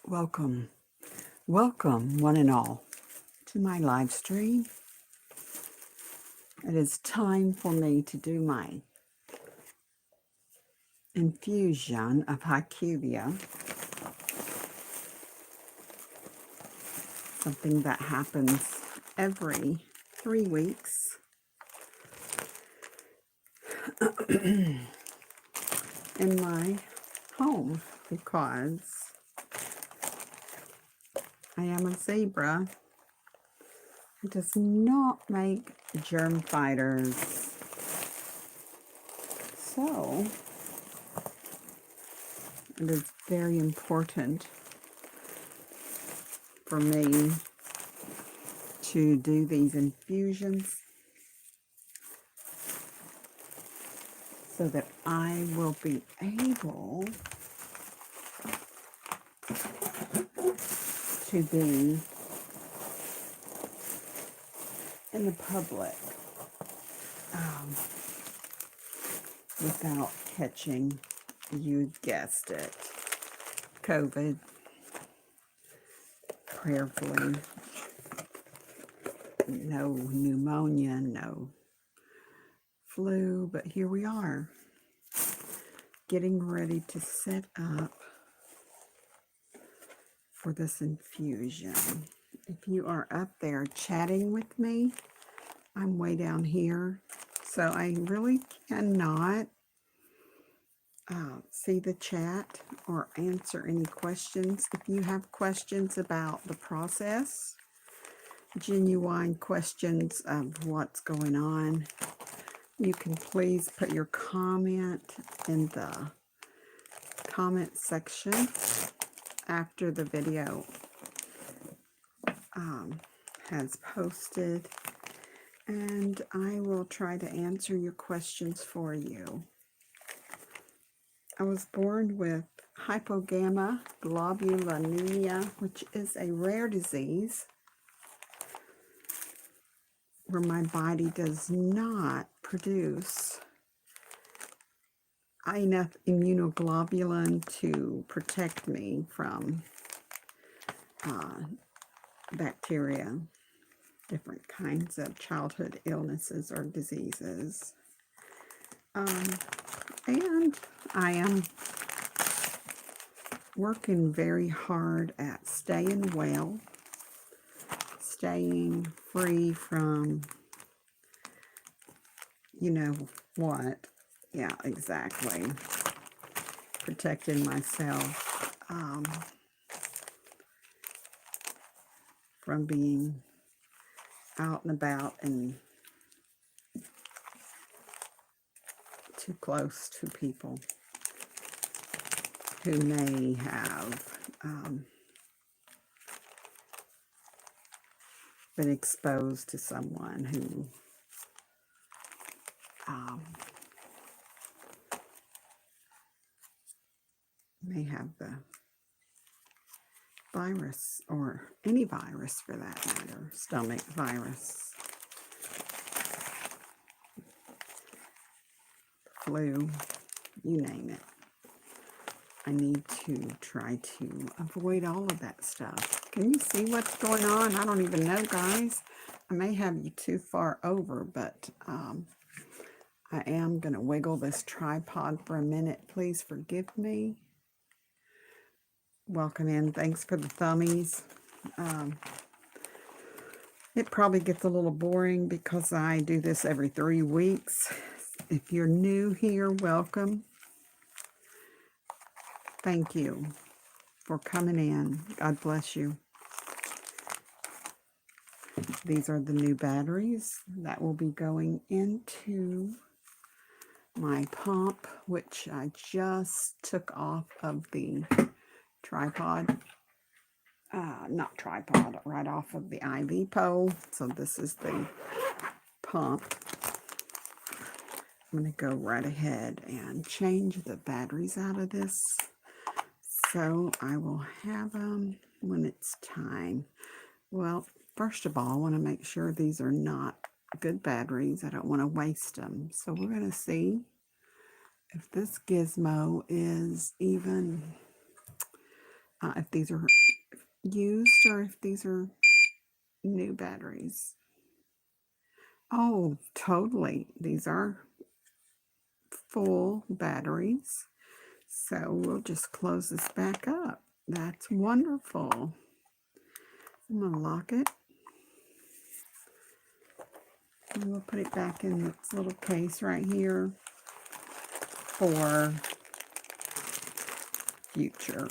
Welcome, welcome, one and all, to my live stream. It is time for me to do my infusion of HyQvia, something that happens every 3 weeks. In my home, because I am a zebra who does not make germ fighters. So it is very important for me to do these infusions so that I will be able to be in the public without catching, you guessed it, COVID, prayerfully, no pneumonia, no flu, but here we are, getting ready to set up for this infusion. If you are up there chatting with me, I'm way down here, so I really cannot see the chat or answer any questions. If you have questions about the process, genuine questions of what's going on, you can please put your comment in the comment section after the video has posted, and I will try to answer your questions for you. I was born with hypogammaglobulinemia, which is a rare disease where my body does not produce enough immunoglobulin to protect me from bacteria, different kinds of childhood illnesses or diseases. And I am working very hard at staying well, staying free from, you know what, yeah, exactly, protecting myself from being out and about and too close to people who may have been exposed to someone who may have the virus, or any virus for that matter, stomach virus, flu, you name it. I need to try to avoid all of that stuff. Can you see what's going on? I don't even know, guys. I may have you too far over, but I am going to wiggle this tripod for a minute. Please forgive me. Welcome in. Thanks for the thummies. It probably gets a little boring because I do this every 3 weeks. If you're new here, welcome. Thank you for coming in. God bless you. These are the new batteries that will be going into my pump, which I just took off of the tripod. Not tripod, right off of the IV pole. So this is the pump. I'm going to go right ahead and change the batteries out of this, so I will have them when it's time. Well, first of all, I want to make sure these are not good batteries. I don't want to waste them. So we're going to see if this gizmo is even if these are used or if these are new batteries. Oh, totally. These are full batteries. So we'll just close this back up. That's wonderful. I'm going to lock it. And we'll put it back in this little case right here for future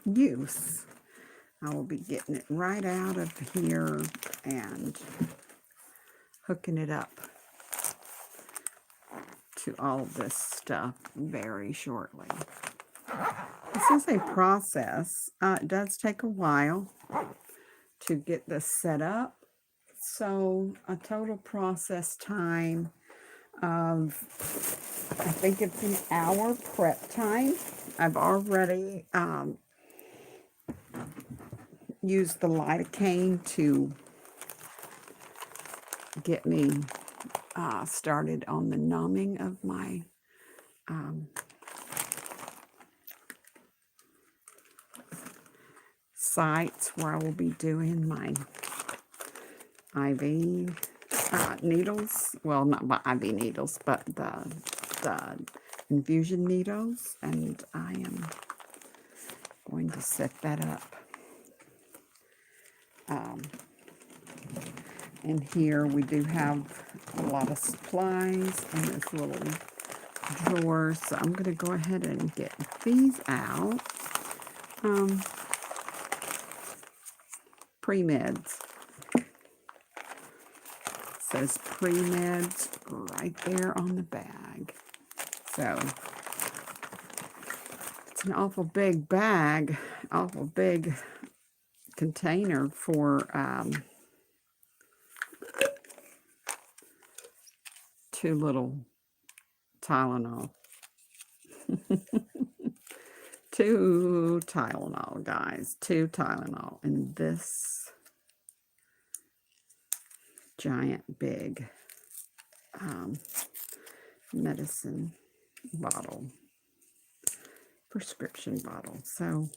use. I will be getting it right out of here and hooking it up to all of this stuff very shortly. This is a process. It does take a while to get this set up. So a total process time of, I think it's an hour prep time. I've already used the lidocaine to get me started on the numbing of my sites where I will be doing my IV needles. Well, not my IV needles, but the infusion needles. And I am going to set that up. And here we do have a lot of supplies in this little drawer. So I'm going to go ahead and get these out. Pre-meds. Says pre-meds right there on the bag. So it's an awful big bag, awful big container for 2 little Tylenol. 2 Tylenol, guys. 2 Tylenol in this giant big medicine bottle, prescription bottle. So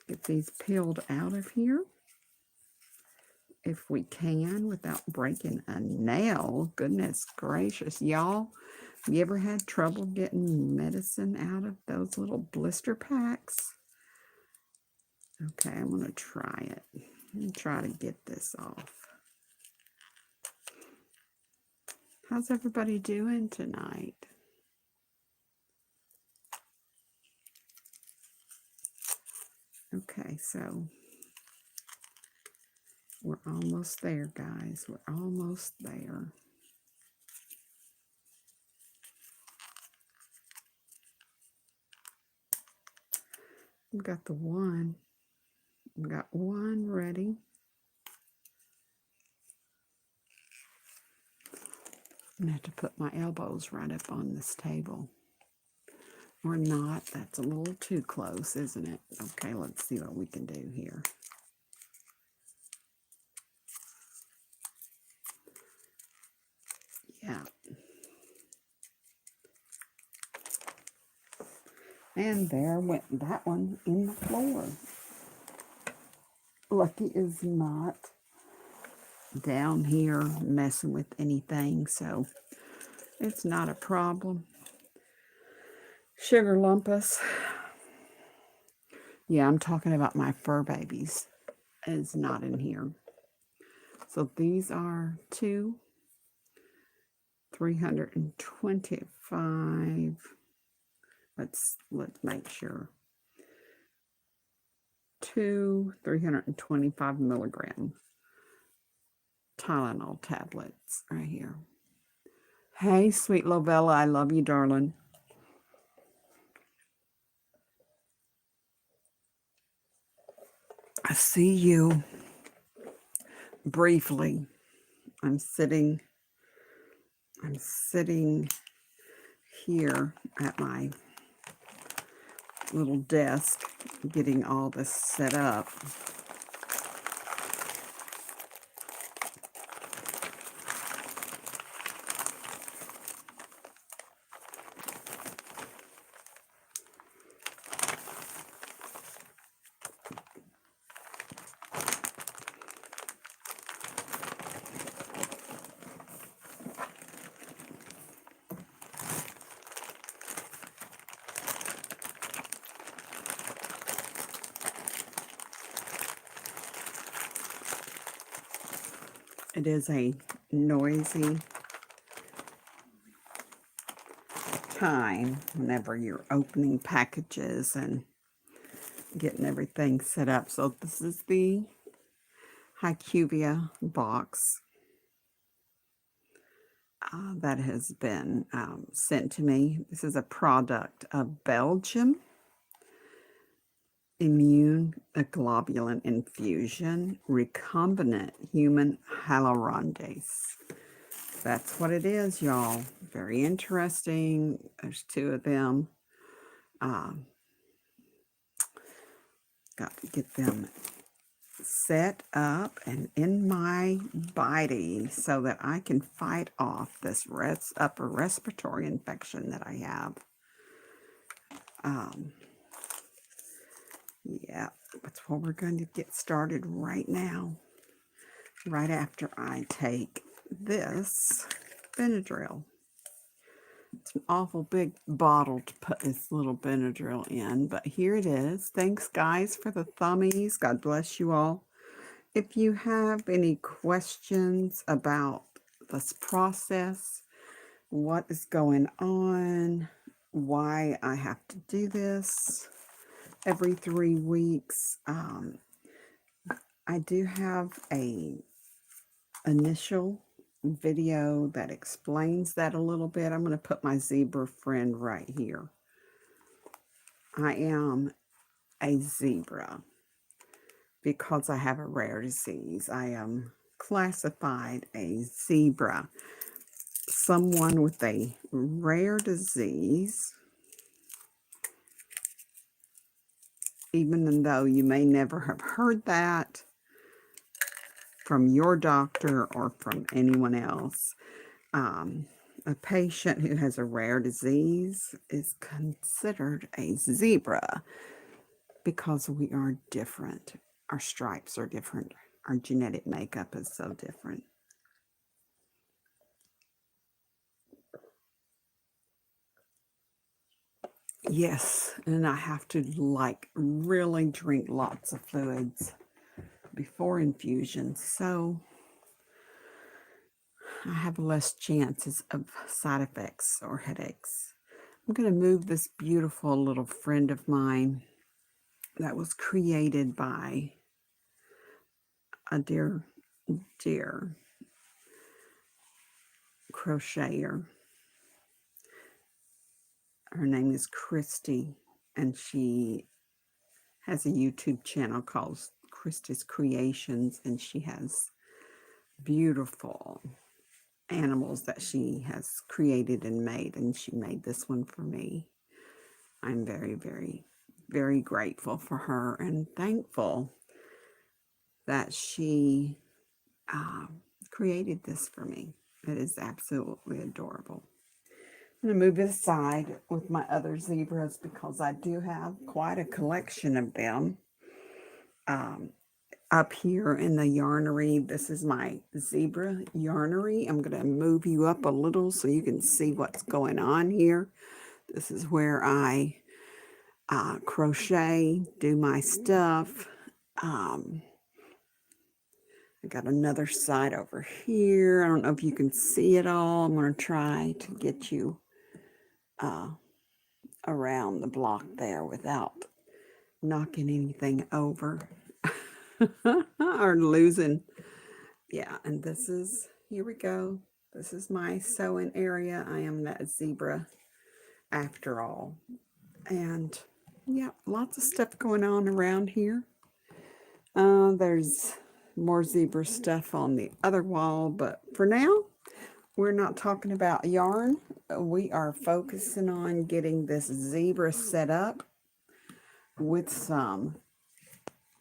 get these peeled out of here if we can without breaking a nail. Goodness gracious, y'all. Have you ever had trouble getting medicine out of those little blister packs? Okay, I'm going to try it. I'm going to try to get this off. How's everybody doing tonight? Okay, so we're almost there, guys. We're almost there. We've got the one. We've got one ready. I'm going to have to put my elbows right up on this table. Or not. That's a little too close, isn't it? Okay, let's see what we can do here. Yeah. And there went that one in the floor. Lucky is not down here messing with anything, so it's not a problem. SugarLumpuss. Yeah, I'm talking about my fur babies. It's not in here. So these are 2, 325. Let's make sure. 2 325 milligram Tylenol tablets right here. Hey, sweet Lovella, I love you, darling. I see you briefly. I'm sitting here at my little desk getting all this set up. It is a noisy time whenever you're opening packages and getting everything set up. So this is the HyQvia box that has been sent to me. This is a product of Belgium. Immunoglobulin infusion, recombinant human hyaluronidase. That's what it is, y'all. Very interesting. There's 2 of them. Got to get them set up and in my body so that I can fight off this upper respiratory infection that I have. Yeah, that's what we're going to get started right now, right after I take this Benadryl. It's an awful big bottle to put this little Benadryl in, but here it is. Thanks, guys, for the thummies. God bless you all. If you have any questions about this process, what is going on, why I have to do this every 3 weeks, I do have a initial video that explains that a little bit. I'm going to put my zebra friend right here. I am a zebra because I have a rare disease. I am classified a zebra. Someone with a rare disease, even though you may never have heard that from your doctor or from anyone else. A patient who has a rare disease is considered a zebra because we are different. Our stripes are different. Our genetic makeup is so different. Yes, and I have to really drink lots of fluids before infusion, so I have less chances of side effects or headaches. I'm going to move this beautiful little friend of mine that was created by a dear crocheter. Her name is Christy, and she has a YouTube channel called Christy's Creations, and she has beautiful animals that she has created and made, and she made this one for me. I'm very, very, very grateful for her and thankful that she created this for me. It is absolutely adorable. I'm going to move it aside with my other zebras because I do have quite a collection of them. Up here in the Yarnery, this is my zebra Yarnery. I'm going to move you up a little so you can see what's going on here. This is where I crochet, do my stuff. I got another side over here. I don't know if you can see it all. I'm going to try to get you around the block there without knocking anything over or losing. Yeah, and this is, here we go. This is my sewing area. I am that zebra after all. And yeah, lots of stuff going on around here. There's more zebra stuff on the other wall, but for now, we're not talking about yarn. We are focusing on getting this zebra set up with some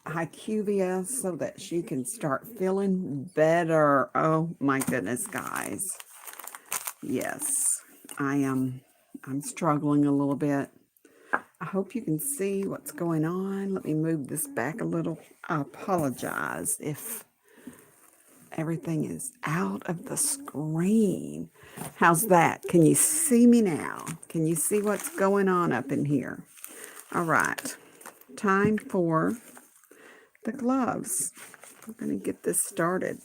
HyQvia so that she can start feeling better. Oh my goodness, guys. Yes, I'm struggling a little bit. I hope you can see what's going on. Let me move this back a little. I apologize if everything is out of the screen. How's that? Can you see me now? Can you see what's going on up in here? All right. Time for the gloves. We're going to get this started.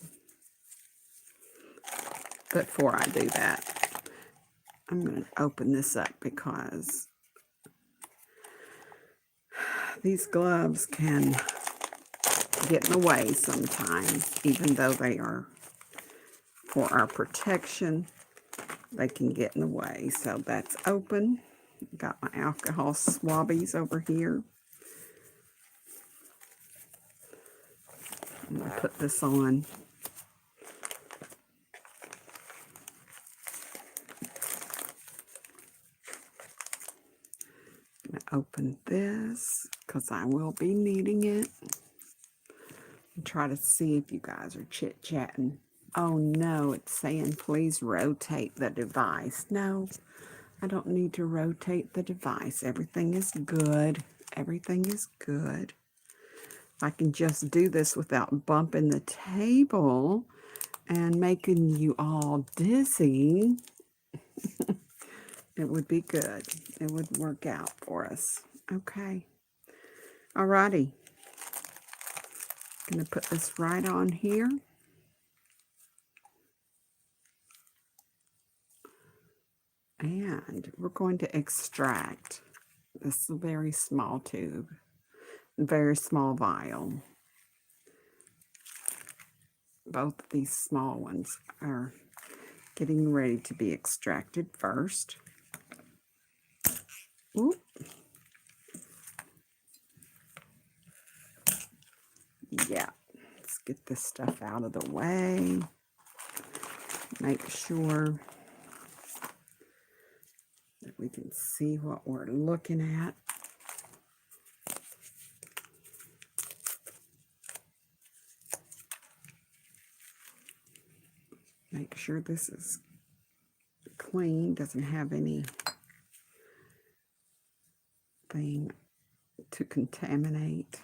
Before I do that, I'm going to open this up because these gloves can get in the way sometimes, even though they are for our protection. They can get in the way. So that's open. Got my alcohol swabbies over here. I'm going to put this on. I'm going to open this because I will be needing it. And try to see if you guys are chit-chatting. Oh no, it's saying please rotate the device. No, I don't need to rotate the device. Everything is good. Everything is good. I can just do this without bumping the table and making you all dizzy. It would be good. It would work out for us. Okay. Alrighty. I'm going to put this right on here. And we're going to extract this very small tube, very small vial. Both of these small ones are getting ready to be extracted first. Oop. Yeah, let's get this stuff out of the way. Make sure that we can see what we're looking at. Make sure this is clean, doesn't have anything to contaminate.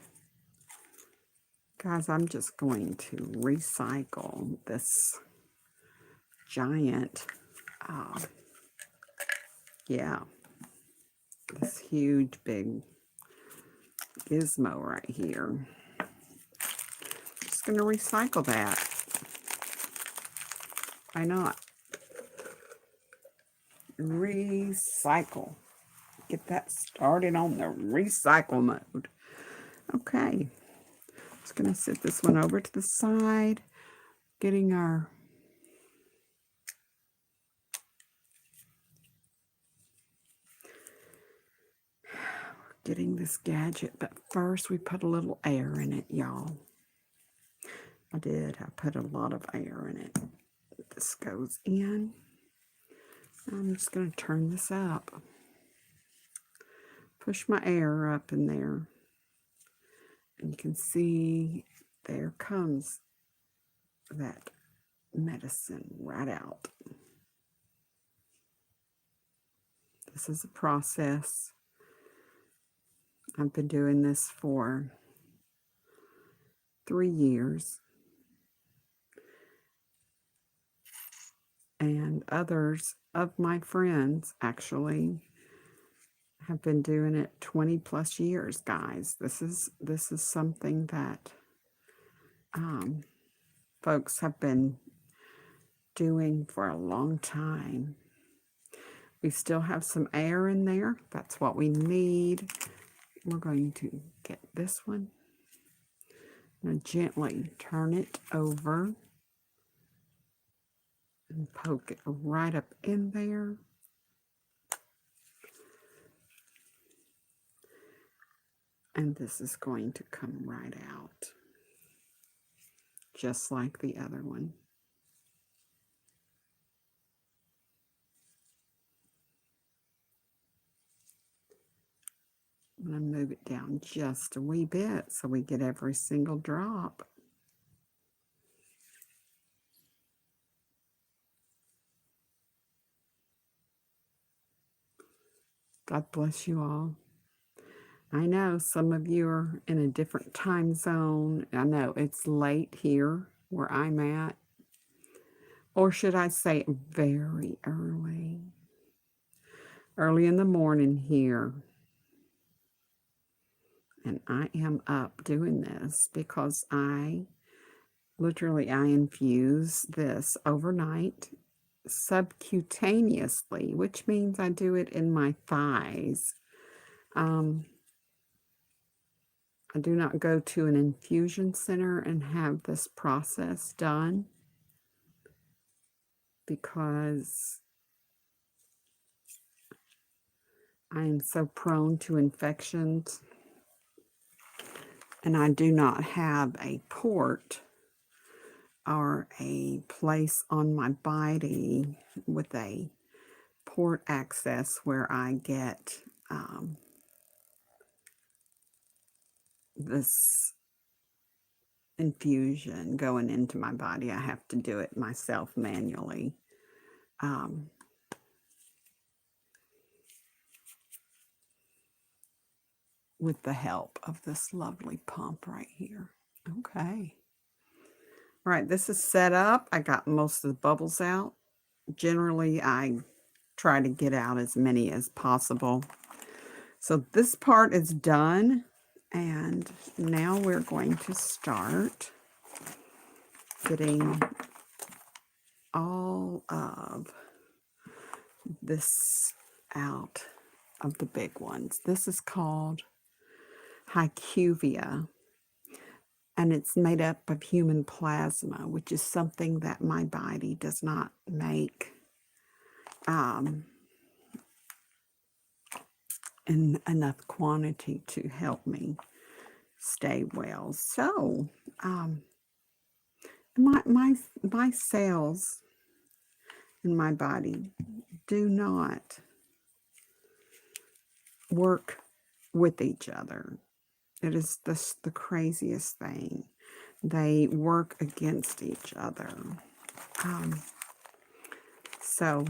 Guys, I'm just going to recycle this giant, this huge big gizmo right here. Just going to recycle that. Why not? Recycle. Get that started on the recycle mode. Okay. Just going to set this one over to the side. Getting this gadget, but first we put a little air in it, y'all. I put a lot of air in it. This goes in. I'm just going to turn this up. Push my air up in there. And you can see there comes that medicine right out. This is a process. I've been doing this for 3 years. And others of my friends actually have been doing it 20 plus years, guys. This is something that folks have been doing for a long time. We still have some air in there. That's what we need. We're going to get this one. I'm going to gently turn it over and poke it right up in there. And this is going to come right out, just like the other one. I'm going to move it down just a wee bit so we get every single drop. God bless you all. I know some of you are in a different time zone. I know it's late here where I'm at. Or should I say very early? Early in the morning here. And I am up doing this because I infuse this overnight subcutaneously, which means I do it in my thighs. I do not go to an infusion center and have this process done because I am so prone to infections, and I do not have a port or a place on my body with a port access where I get this infusion going into my body. I have to do it myself manually. With the help of this lovely pump right here. Okay. All right, this is set up. I got most of the bubbles out. Generally, I try to get out as many as possible. So this part is done, and now we're going to start getting all of this out of the big ones. This is called HyQvia, and it's made up of human plasma, which is something that my body does not make in enough quantity to help me stay well. So my cells in my body do not work with each other. It is the craziest thing. They work against each other. So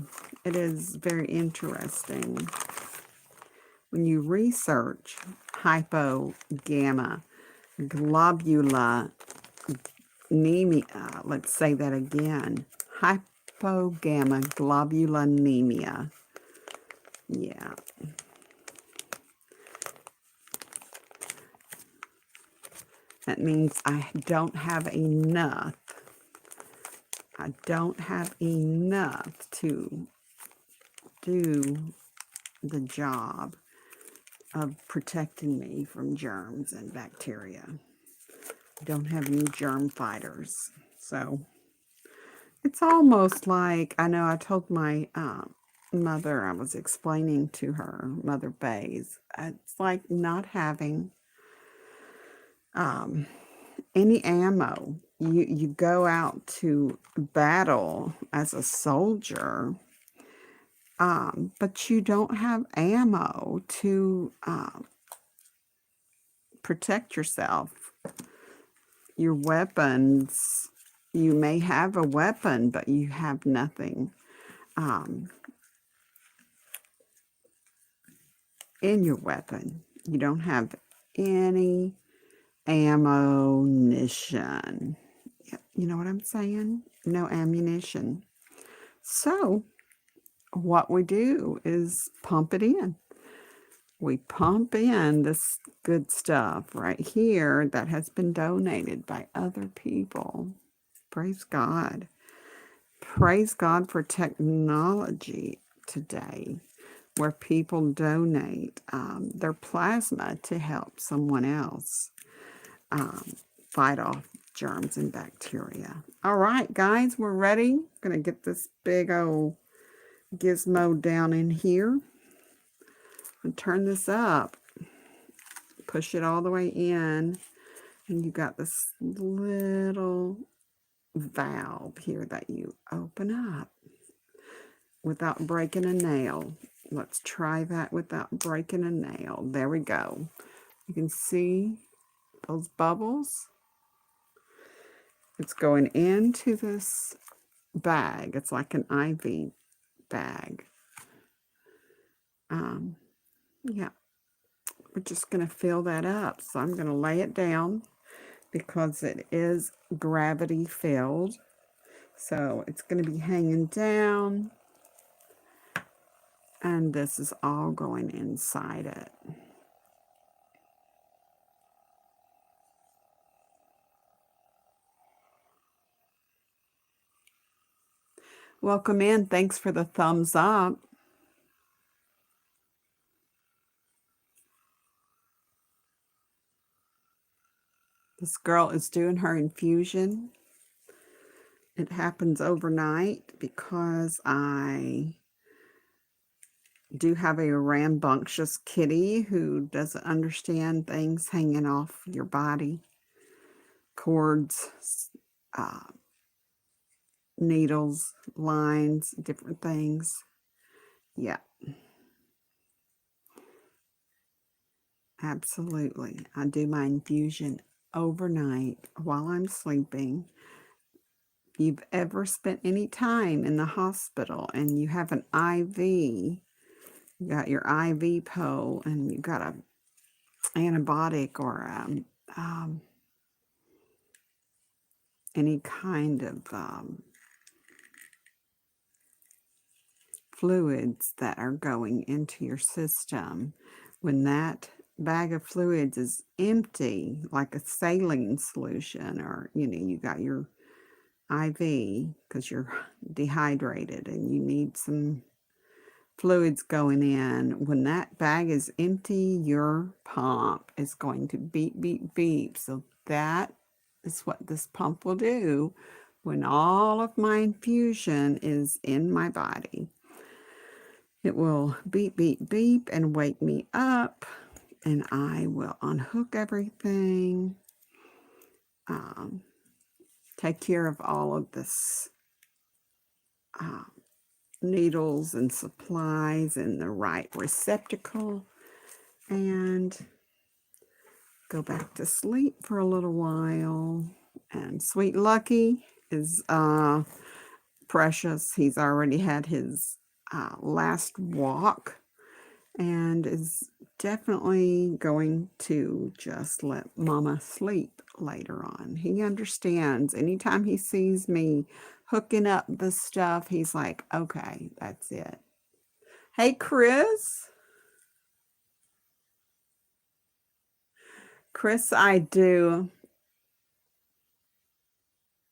it is very interesting when you research hypogammaglobulinemia. Let's say that again. Hypogammaglobulinemia. Yeah. That means I don't have enough. I don't have enough to do the job of protecting me from germs and bacteria. I don't have any germ fighters. So it's almost like, I know I told my mother, I was explaining to her, Mother Bays, it's like not having any ammo. You go out to battle as a soldier, but you don't have ammo to protect yourself. Your weapons, you may have a weapon, but you have nothing in your weapon. You don't have any ammunition. You know what I'm saying? No ammunition. So what we do is pump it in. We pump in this good stuff right here that has been donated by other people. Praise God. Praise God for technology today, where people donate their plasma to help someone else fight off germs and bacteria. All right, guys, we're ready. I'm going to get this big old gizmo down in here and turn this up. Push it all the way in, and you got this little valve here that you open up without breaking a nail. Let's try that without breaking a nail. There we go. You can see those bubbles. It's going into this bag. It's like an IV bag. Yeah, we're just going to fill that up. So I'm going to lay it down because it is gravity filled. So it's going to be hanging down, and this is all going inside it. Welcome in. Thanks for the thumbs up. This girl is doing her infusion. It happens overnight because I do have a rambunctious kitty who doesn't understand things hanging off your body. Cords, needles, lines, different things. Yeah. Absolutely. I do my infusion overnight while I'm sleeping. If you've ever spent any time in the hospital and you have an IV, you got your IV pole and you got a antibiotic or any kind of fluids that are going into your system, when that bag of fluids is empty, like a saline solution, or you got your IV because you're dehydrated and you need some fluids going in. When that bag is empty, your pump is going to beep, beep, beep. So that is what this pump will do when all of my infusion is in my body. It will beep, beep, beep and wake me up, and I will unhook everything, take care of all of this needles and supplies in the right receptacle, and go back to sleep for a little while. And sweet Lucky is precious. He's already had his last walk and is definitely going to just let Mama sleep later on. He understands. Anytime he sees me hooking up the stuff, he's like, okay, that's it. Hey, Chris. Chris, I do.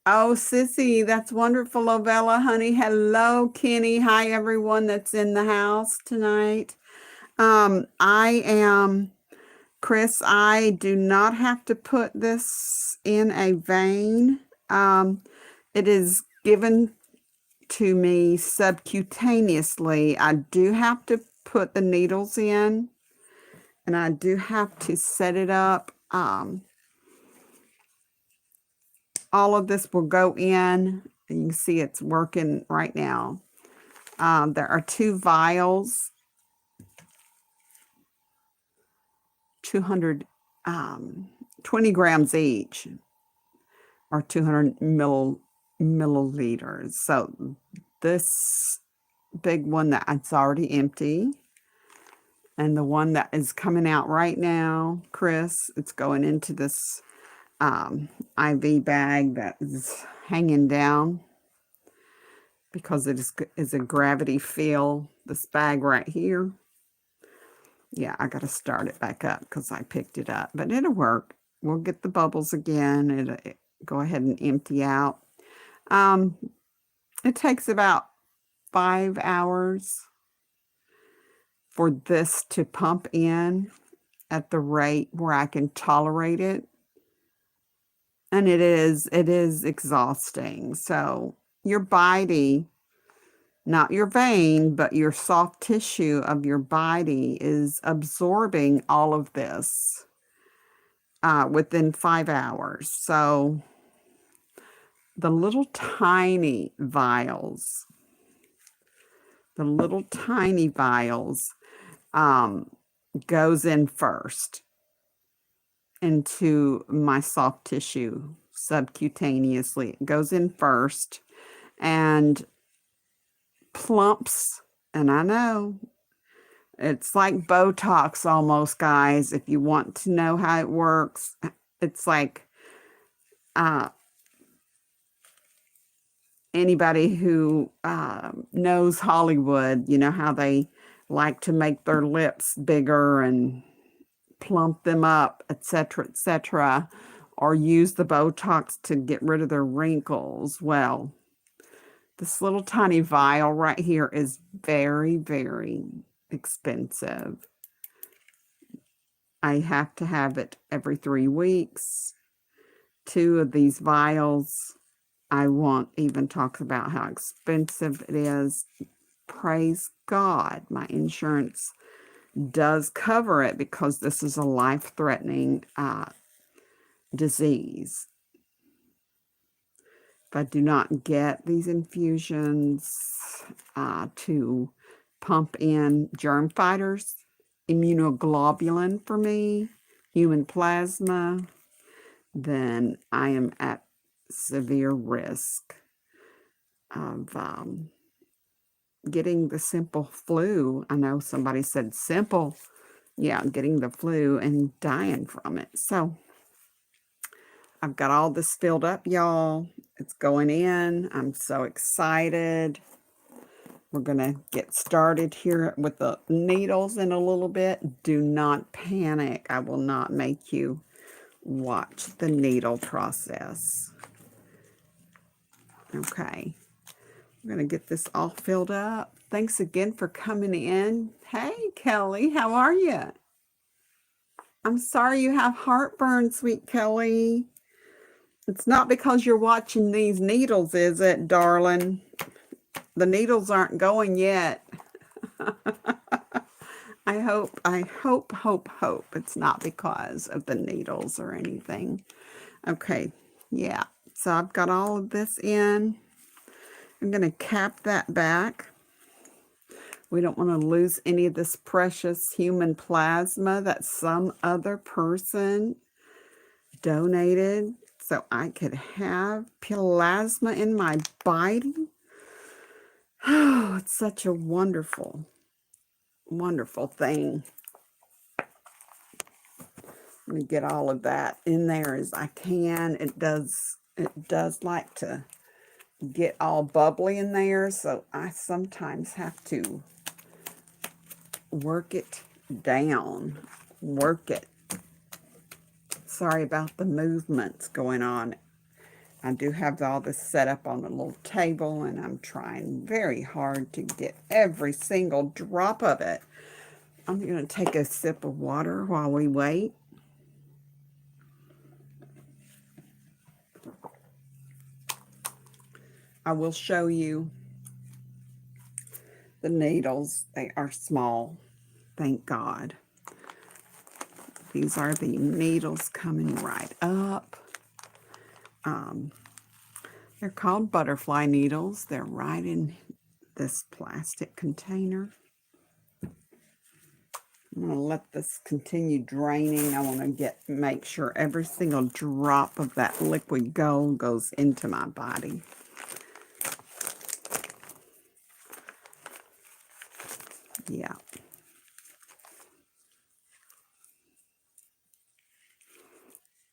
Oh, Sissy, that's wonderful, Ovella, honey. Hello, Kenny. Hi, everyone that's in the house tonight. I am Chris. I do not have to put this in a vein. It is given to me subcutaneously. I do have to put the needles in, and I do have to set it up. All of this will go in. You can see it's working right now. There are 2 vials, 220 grams each, or 200 milliliters. So this big one that's already empty, and the one that is coming out right now, Chris, it's going into this IV bag that is hanging down because it is a gravity fill, this bag right here. Yeah, I got to start it back up because I picked it up, but it'll work. We'll get the bubbles again. It'll go ahead and empty out. It takes about 5 hours for this to pump in at the rate where I can tolerate it. And it is exhausting. So your body, not your vein, but your soft tissue of your body is absorbing all of this within 5 hours. So the little tiny vials, goes in first into my soft tissue subcutaneously. It goes in first and plumps, and I know it's like Botox almost, guys. If you want to know how it works, it's like anybody who knows Hollywood, you know how they like to make their lips bigger and plump them up, etc., or use the Botox to get rid of their wrinkles. Well, This little tiny vial right here is very, very expensive. I have to have it every 3 weeks. 2 of these vials. I won't even talk about how expensive it is. Praise God, my insurance does cover it because this is a life-threatening disease. If I do not get these infusions to pump in germ fighters, immunoglobulin for me, human plasma, then I am at severe risk of getting the simple flu. I know somebody said simple. Yeah, getting the flu and dying from it. So I've got all this filled up, y'all. It's going in. I'm so excited. We're going to get started here with the needles in a little bit. Do not panic. I will not make you watch the needle process. Okay. I'm going to get this all filled up. Thanks again for coming in. Hey, Kelly, how are you? I'm sorry you have heartburn, sweet Kelly. It's not because you're watching these needles, is it, darling? The needles aren't going yet. I hope it's not because of the needles or anything. Okay, yeah. So I've got all of this in. I'm going to cap that back. We don't want to lose any of this precious human plasma that some other person donated so I could have plasma in my body. Oh, it's such a wonderful, wonderful thing. Let me get all of that in there as I can. It does like to get all bubbly in there, so I sometimes have to work it down. Work it. Sorry about the movements going on. I do have all this set up on a little table, and I'm trying very hard to get every single drop of it. I'm going to take a sip of water while we wait. I will show you the needles. They are small, thank God. These are the needles coming right up. They're called butterfly needles. They're right in this plastic container. I'm going to let this continue draining. I want to make sure every single drop of that liquid gold goes into my body. Yeah.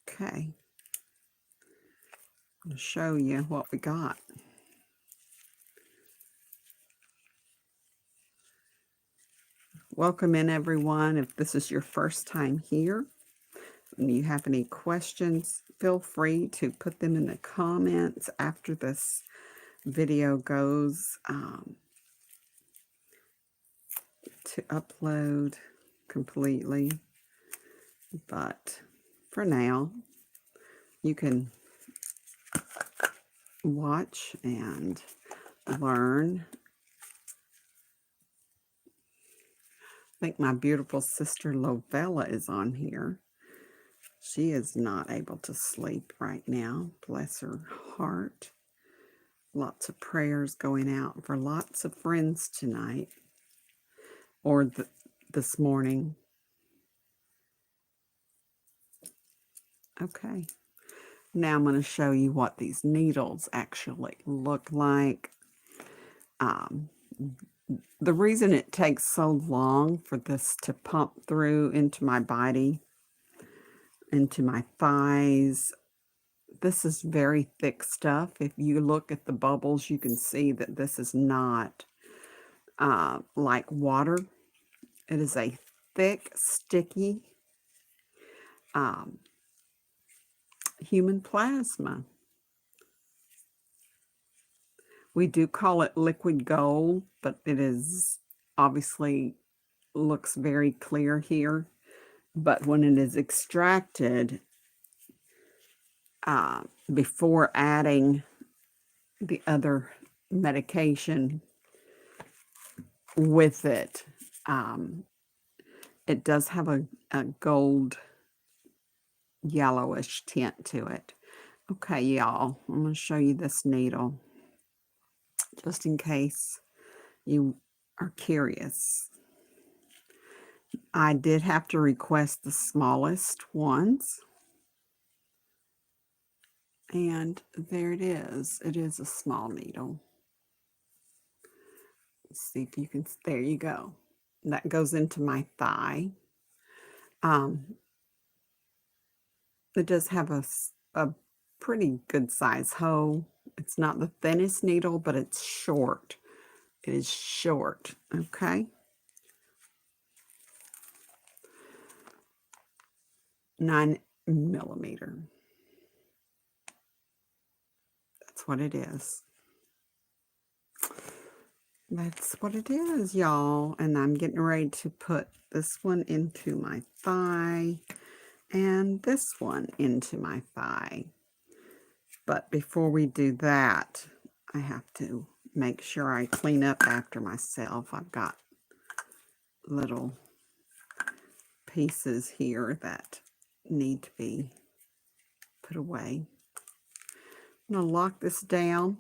Okay. I'll show you what we got. Welcome in, everyone. If this is your first time here and you have any questions, feel free to put them in the comments after this video goes to upload completely. But for now, you can watch and learn. I think my beautiful sister Lovella is on here. She is not able to sleep right now. Bless her heart. Lots of prayers going out for lots of friends tonight. Or this morning. Okay. Now I'm going to show you what these needles actually look like. The reason it takes so long for this to pump through into my body, into my thighs, this is very thick stuff. If you look at the bubbles, you can see that this is not like water. It is a thick, sticky human plasma. We do call it liquid gold, but it is obviously looks very clear here. But when it is extracted, before adding the other medication with it, it does have a gold yellowish tint to it. Okay, y'all, I'm going to show you this needle just in case you are curious. I did have to request the smallest ones. And there it is. It is a small needle. Let's see if you can, there you go. That goes into my thigh. It does have a pretty good size hole. It's not the thinnest needle, but it's short. It is short, okay? 9 millimeter. That's what it is. That's what it is, y'all. And I'm getting ready to put this one into my thigh and this one into my thigh. But before we do that, I have to make sure I clean up after myself. I've got little pieces here that need to be put away. I'm going to lock this down.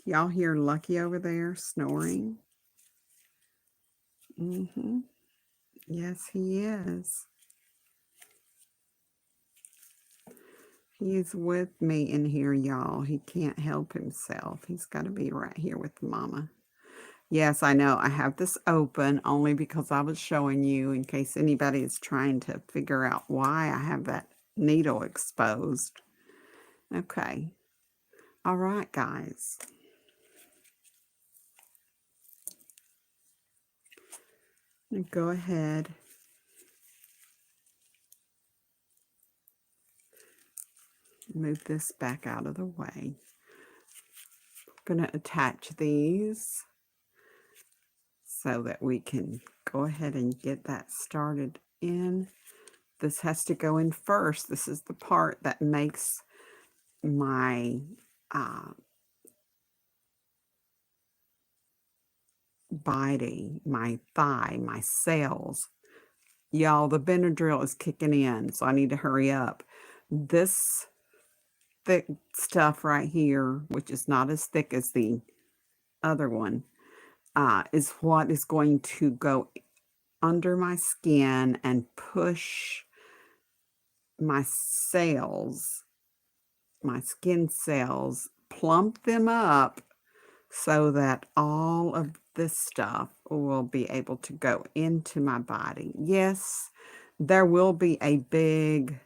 Y'all hear Lucky over there snoring? Yes, he is. He's with me in here, y'all. He can't help himself. He's got to be right here with Mama. Yes, I know. I have this open only because I was showing you in case anybody is trying to figure out why I have that needle exposed. Okay. All right, guys. Go ahead. Move this back out of the way. I'm going to attach these so that we can go ahead and get that started in. This has to go in first. This is the part that makes my body, my thigh, my cells. Y'all, the Benadryl is kicking in, so I need to hurry up. This thick stuff right here, which is not as thick as the other one, is what is going to go under my skin and push my cells, my skin cells, plump them up so that all of this stuff will be able to go into my body. Yes, there will be a big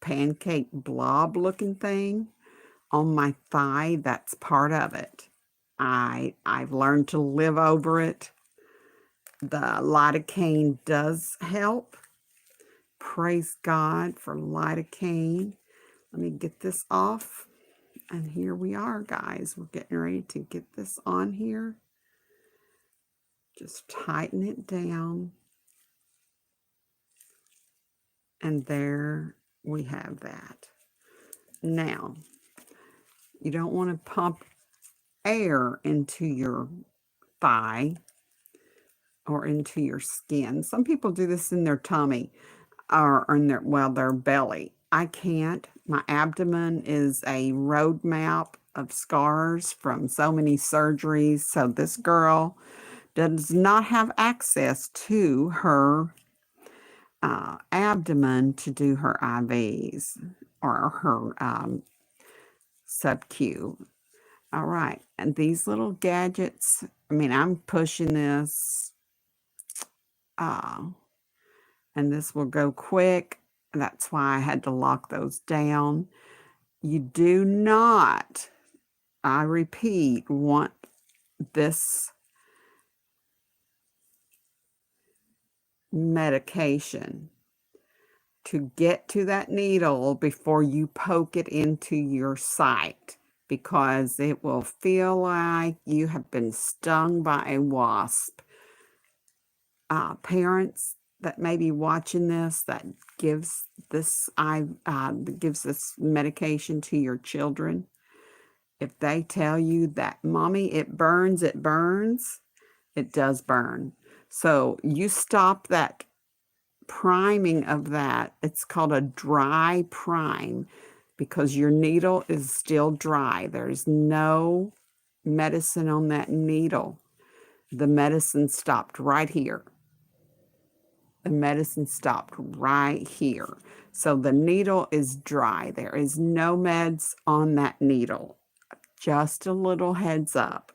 pancake blob looking thing on my thigh. That's part of it. I've learned to live over it. The lidocaine does help. Praise God for lidocaine. Let me get this off. And here we are, guys. We're getting ready to get this on here. Just tighten it down. And there we have that. Now, you don't want to pump air into your thigh or into your skin. Some people do this in their tummy or in their belly. I can't. My abdomen is a roadmap of scars from so many surgeries. So this girl does not have access to her abdomen to do her IVs or her sub-Q. All right. And these little gadgets, I mean, I'm pushing this. And this will go quick. That's why I had to lock those down. You do not, I repeat, want this medication to get to that needle before you poke it into your site, because it will feel like you have been stung by a wasp. Parents that may be watching this that gives this medication to your children, if they tell you that, mommy, it burns, it does burn. So you stop that priming of that. It's called a dry prime, because your needle is still dry. There's no medicine on that needle. The medicine stopped right here. The medicine stopped right here. So the needle is dry. There is no meds on that needle. Just a little heads up.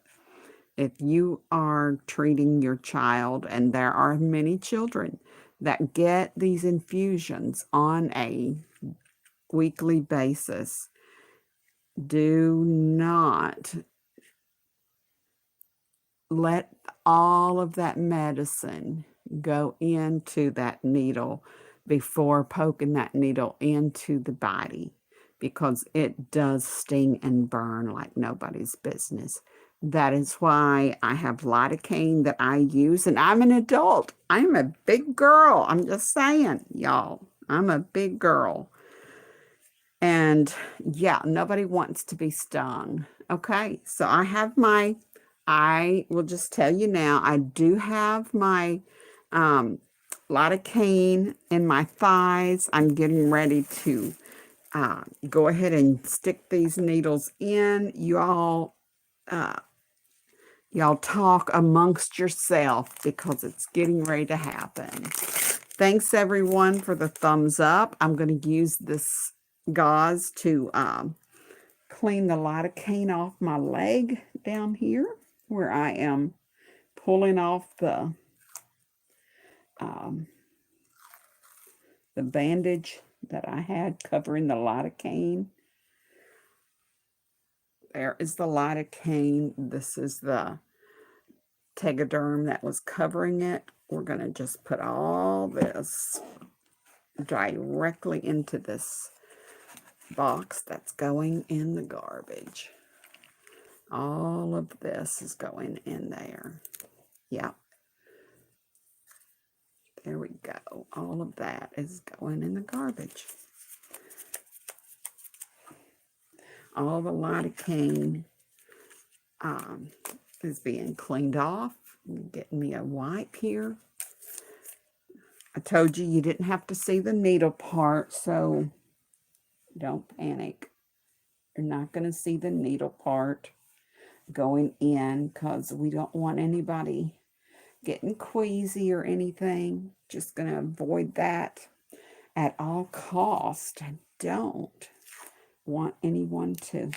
If you are treating your child, and there are many children that get these infusions on a weekly basis, do not let all of that medicine go into that needle before poking that needle into the body, because it does sting and burn like nobody's business. That is why I have lidocaine that I use, and I'm an adult. I'm a big girl. I'm just saying, y'all. I'm a big girl. And yeah, nobody wants to be stung. Okay, so I will just tell you now, I do have my lidocaine in my thighs. I'm getting ready to go ahead and stick these needles in. Y'all talk amongst yourself, because it's getting ready to happen. Thanks everyone for the thumbs up. I'm going to use this gauze to clean the lidocaine off my leg down here, where I am pulling off the bandage that I had covering the lidocaine. There is the lidocaine. This is the Tegaderm that was covering it. We're going to just put all this directly into this box that's going in the garbage. All of this is going in there. Yep. There we go. All of that is going in the garbage. All the lidocaine is being cleaned off. I'm getting me a wipe here. I told you you didn't have to see the needle part, so don't panic. You're not going to see the needle part going in, because we don't want anybody getting queasy or anything. Just going to avoid that at all cost. I don't want anyone to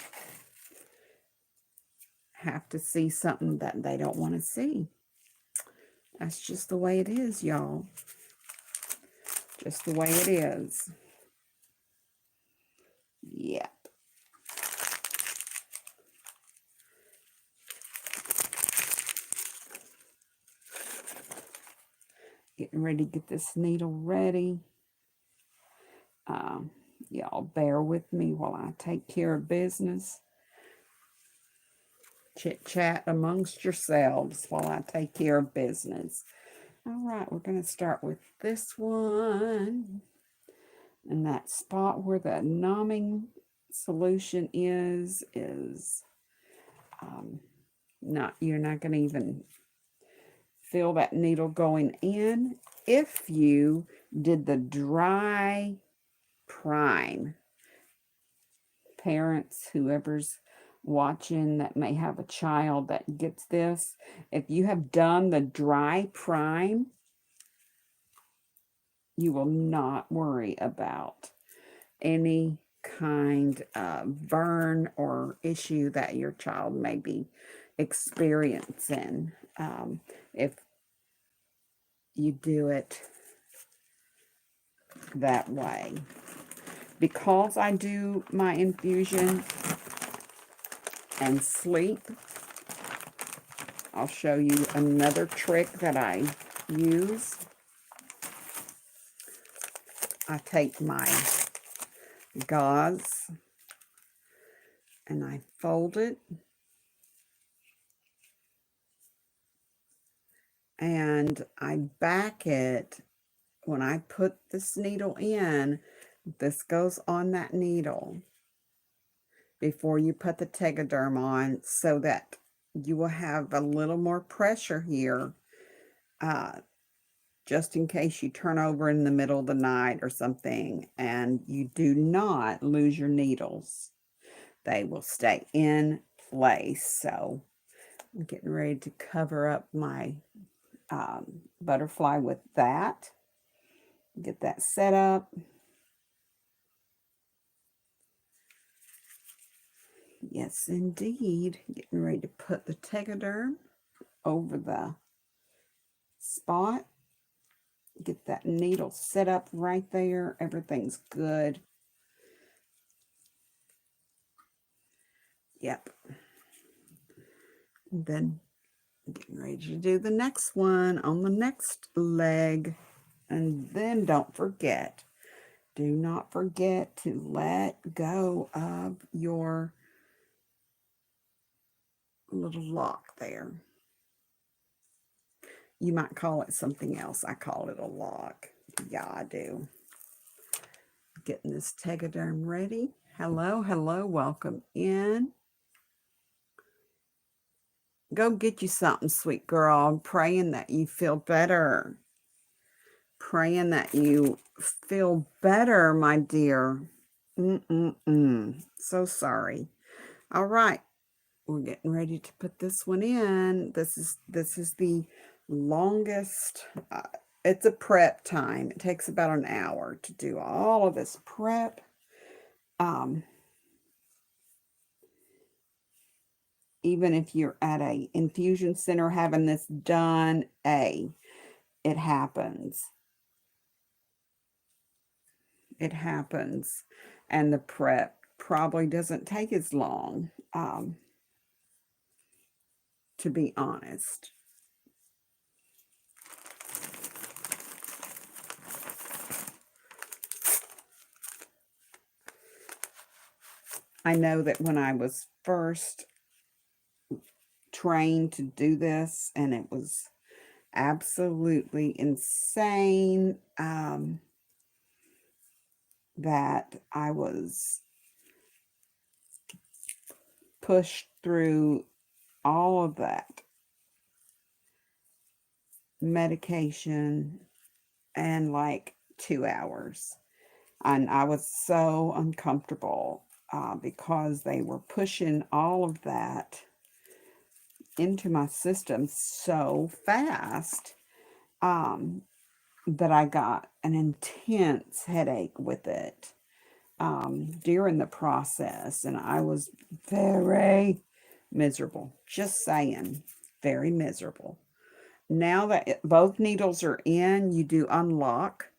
have to see something that they don't want to see. That's just the way it is, y'all. Just the way it is. Yep. Getting ready to get this needle ready. Y'all bear with me while I take care of business. Chit chat amongst yourselves while I take care of business. All right, we're going to start with this one. And that spot where the numbing solution is not, you're not going to even feel that needle going in if you did the dry prime. Parents, whoever's watching that may have a child that gets this, if you have done the dry prime, you will not worry about any kind of burn or issue that your child may be experiencing if you do it that way. Because I do my infusion and sleep, I'll show you another trick that I use. I take my gauze and I fold it. And I back it. When I put this needle in, this goes on that needle before you put the Tegaderm on, so that you will have a little more pressure here, just in case you turn over in the middle of the night or something, and you do not lose your needles. They will stay in place. So I'm getting ready to cover up my butterfly with that. Get that set up. Yes, indeed. Getting ready to put the Tegaderm over the spot. Get that needle set up right there. Everything's good. Yep. And then getting ready to do the next one on the next leg. And then don't forget, do not forget to let go of your little lock there. You might call it something else. I call it a lock. Yeah, I do. Getting this Tegaderm ready. Hello, hello, welcome in. Go get you something, sweet girl. I'm praying that you feel better. Praying that you feel better, my dear. So sorry. All right. We're getting ready to put this one in. This is the longest. It's a prep time. It takes about an hour to do all of this prep. Even if you're at a infusion center having this done, it happens. It happens. And the prep probably doesn't take as long, to be honest. I know that when I was first trained to do this, and it was absolutely insane, that I was pushed through all of that medication in like 2 hours. And I was so uncomfortable because they were pushing all of that into my system so fast, that I got an intense headache with it during the process. And I was very miserable. Just saying, very miserable. Now that both needles are in, you do unlock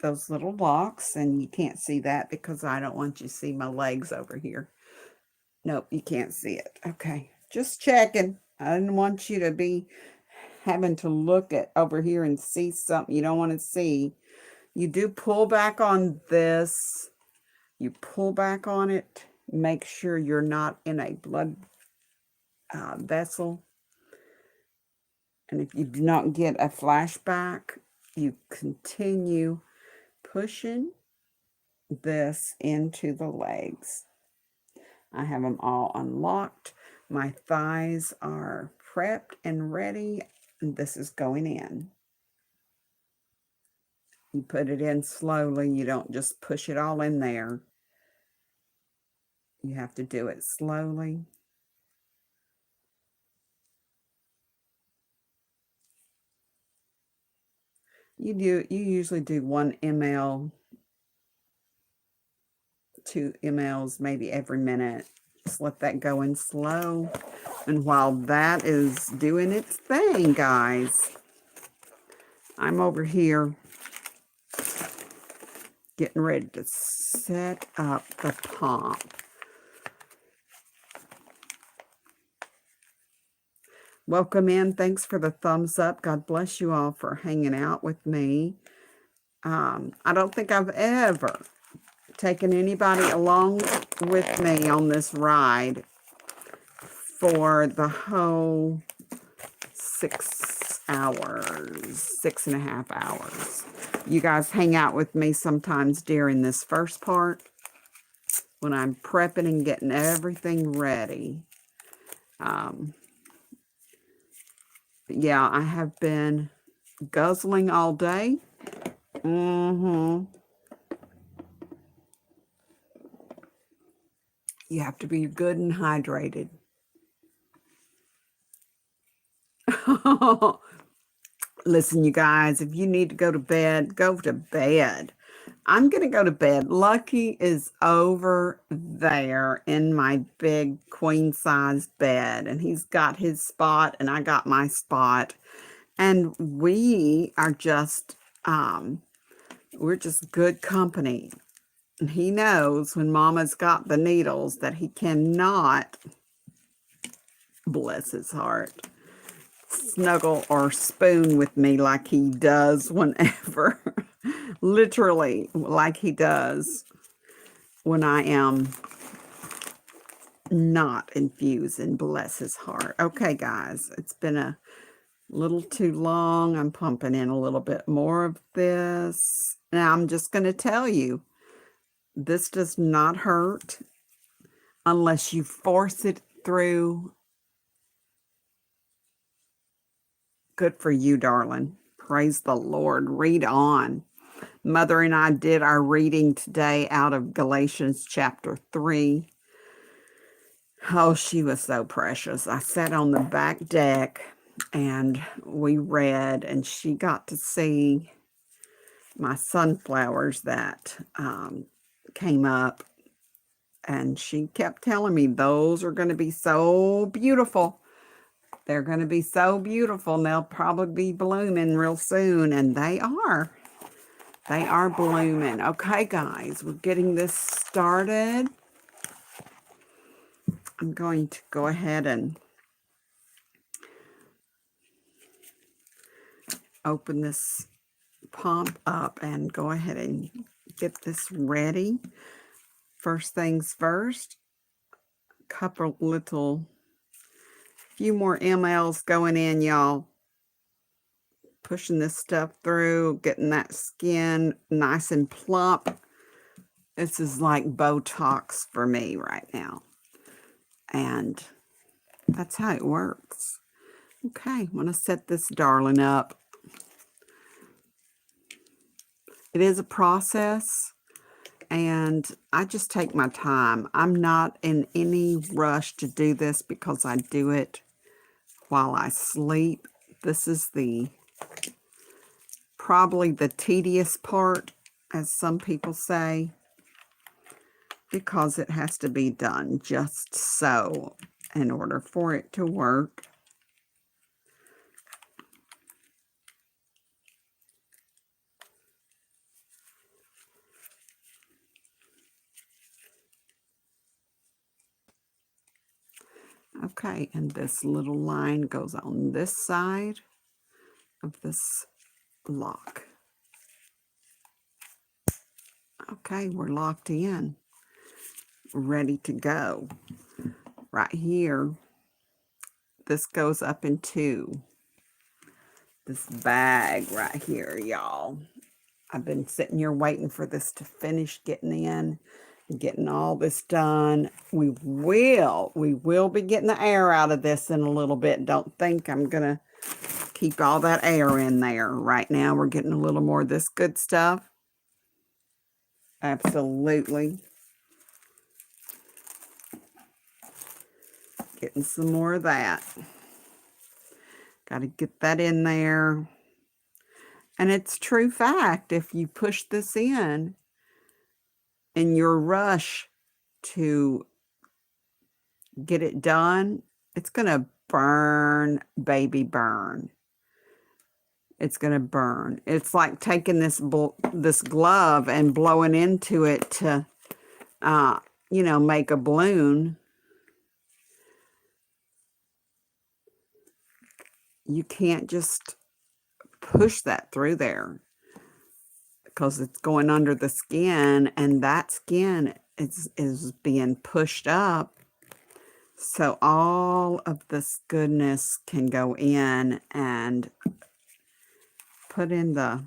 those little locks, and you can't see that because I don't want you to see my legs over here. Nope, you can't see it. Okay, just checking. I didn't want you to be having to look at over here and see something you don't want to see. You do pull back on this. You pull back on it. Make sure you're not in a blood vessel. And if you do not get a flashback, you continue pushing this into the legs. I have them all unlocked. My thighs are prepped and ready, and this is going in. You put it in slowly. You don't just push it all in there. You have to do it slowly. You usually do 1 ml, 2 mLs, maybe every minute. Just let that go in slow. And while that is doing its thing, guys, I'm over here getting ready to set up the pump. Welcome in. Thanks for the thumbs up. God bless you all for hanging out with me. I don't think I've ever taken anybody along with me on this ride for the whole 6 hours, 6.5 hours. You guys hang out with me sometimes during this first part when I'm prepping and getting everything ready. Yeah, I have been guzzling all day. You have to be good and hydrated. Listen, you guys, if you need to go to bed, go to bed. I'm going to go to bed. Lucky is over there in my big queen size bed, and he's got his spot and I got my spot. And we are just, we're just good company. And he knows when Mama's got the needles that he cannot, bless his heart, snuggle or spoon with me like he does whenever, literally like he does when I am not infusing, bless his heart. Okay, guys, it's been a little too long. I'm pumping in a little bit more of this. Now, I'm just going to tell you, this does not hurt unless you force it through. Good for you, darling. Praise the Lord. Read on. Mother and I did our reading today out of Galatians chapter 3. Oh, she was so precious. I sat on the back deck and we read, and she got to see my sunflowers that came up. And she kept telling me those are going to be so beautiful. They're going to be so beautiful, and they'll probably be blooming real soon. And they are. They are blooming. Okay, guys, we're getting this started. I'm going to go ahead and open this pump up and go ahead and get this ready. First things first, couple little, few more mLs going in, y'all. Pushing this stuff through, getting that skin nice and plump. This is like Botox for me right now. And that's how it works. Okay, I'm going to set this darling up. It is a process, and I just take my time. I'm not in any rush to do this because I do it while I sleep. This is probably the tedious part, as some people say, because it has to be done just so in order for it to work. Okay, and this little line goes on this side of this lock. Okay, we're locked in, ready to go. Right here, this goes up into this bag right here, y'all. I've been sitting here waiting for this to finish getting in, getting all this done. We will be getting the air out of this in a little bit. Don't think I'm gonna keep all that air in there. Right now, we're getting a little more of this good stuff. Absolutely. Getting some more of that. Got to get that in there. And it's true fact, if you push this in your rush to get it done, it's going to burn, baby, burn. It's going to burn. It's like taking this glove and blowing into it to, make a balloon. You can't just push that through there. because it's going under the skin, and that skin is being pushed up. So all of this goodness can go in and put in the,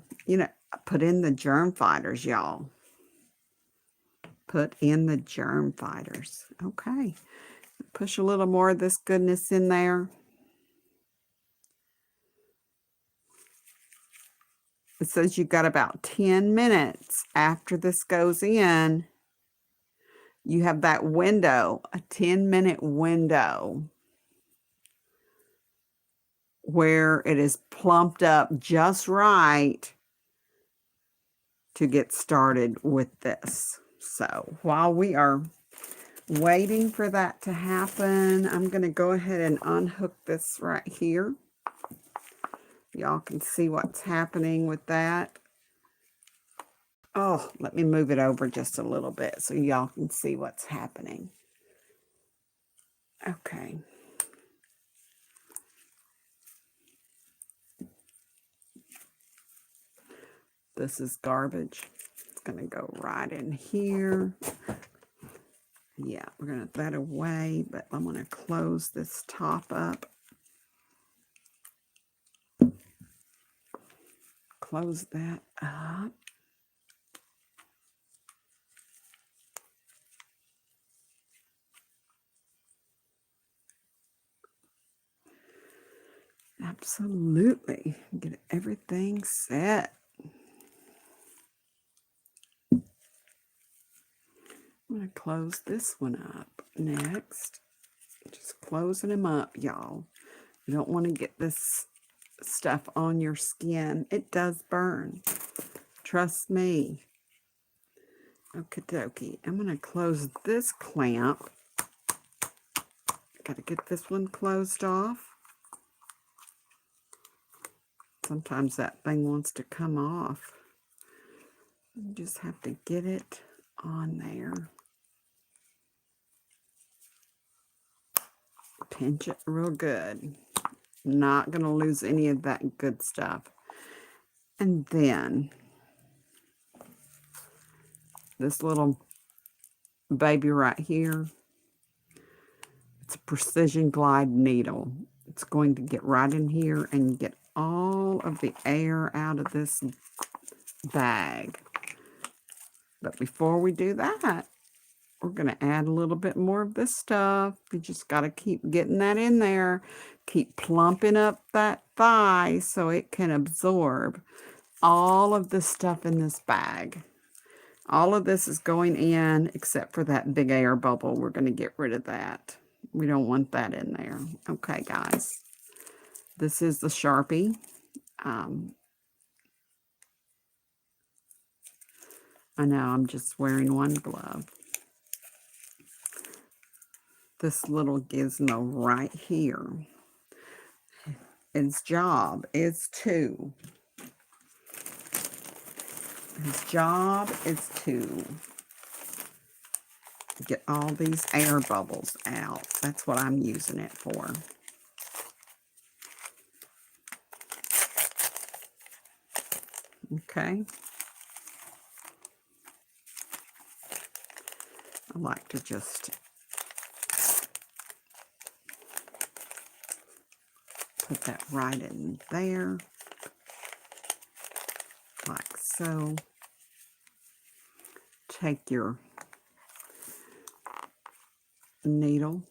put in the germ fighters, y'all. Put in the germ fighters. Okay. Push a little more of this goodness in there. It says you got about 10 minutes after this goes in. You have that window, a 10-minute window, where it is plumped up just right to get started with this. So while we are waiting for that to happen, I'm going to go ahead and unhook this right here. Y'all can see what's happening with that. Oh, let me move it over just a little bit so y'all can see what's happening. Okay. This is garbage. It's going to go right in here. Yeah, we're going to put that away, but I'm going to close this top up. Close that up. Absolutely. Get everything set. I'm going to close this one up next. Just closing them up, y'all. You don't want to get this stuff on your skin. It does burn. Trust me. Okie dokie. I'm going to close this clamp. Got to get this one closed off. Sometimes that thing wants to come off. You just have to get it on there. Pinch it real good. Not going to lose any of that good stuff. And then this little baby right here, it's a precision glide needle. It's going to get right in here and get all of the air out of this bag. But before we do that, we're going to add a little bit more of this stuff. You just got to keep getting that in there. Keep plumping up that thigh so it can absorb all of the stuff in this bag. All of this is going in except for that big air bubble. We're going to get rid of that. We don't want that in there. Okay, guys. This is the Sharpie. I know I'm just wearing one glove. This little gizmo right here, its job is to get all these air bubbles out. That's what I'm using it for. Okay. I like to just put that right in there, like so. Take your needle.